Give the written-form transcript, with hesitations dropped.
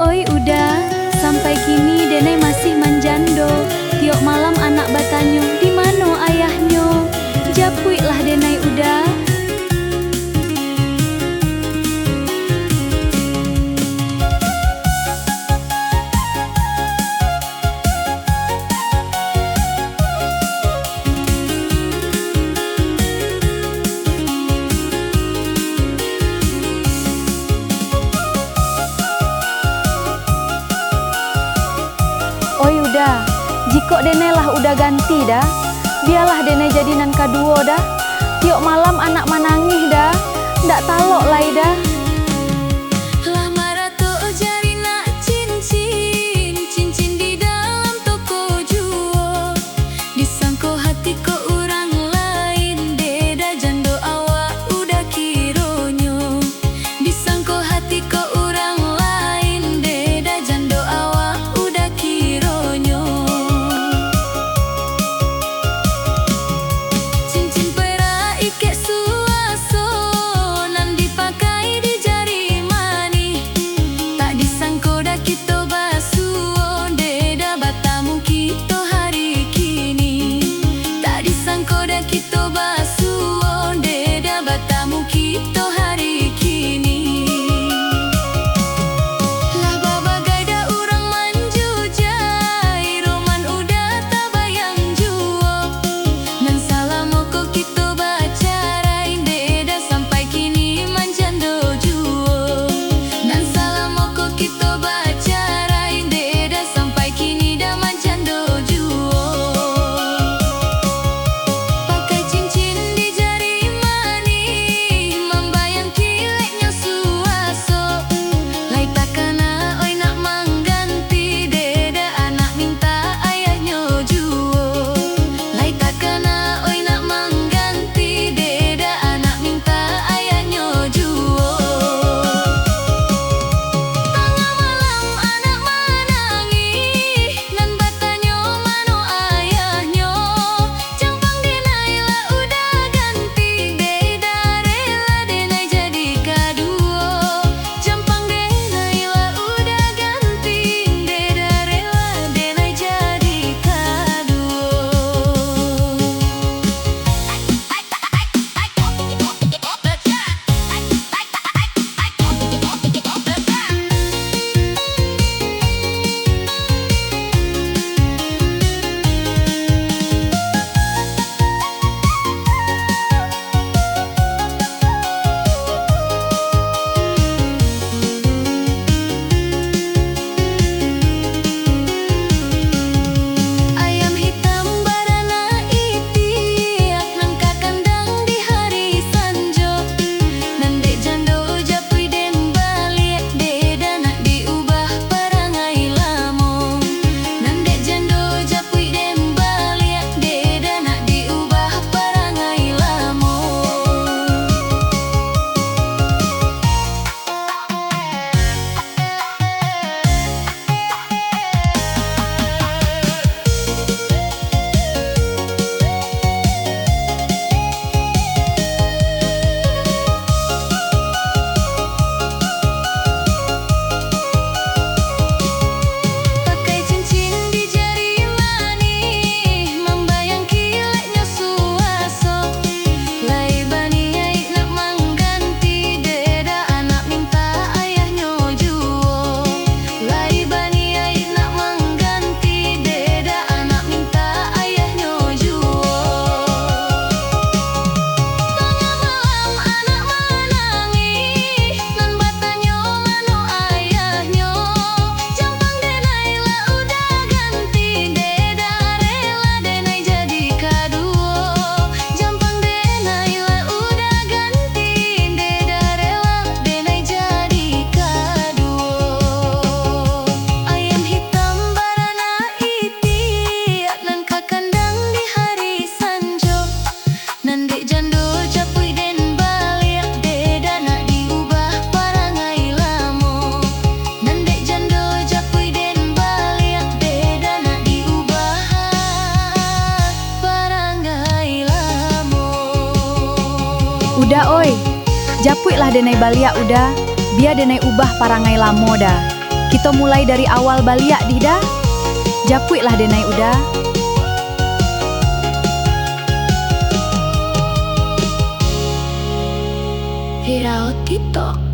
Oi udah, sampai kini Denai masih manjando. Tiok malam anak batanyo, di mano ayahnya? Japui lah Denai udah. Oi udah, jiko Denai lah udah ganti dah. Biarlah Denai jadi nan kedua dah. Tiok malam anak manangih dah, ndak talok lah dah. Udah oi, japui lah Denai balia udah, biar Denai ubah parangai lamo dah. Kita mulai dari awal baliak dida. Japuit lah denai udah. Viral TikTok.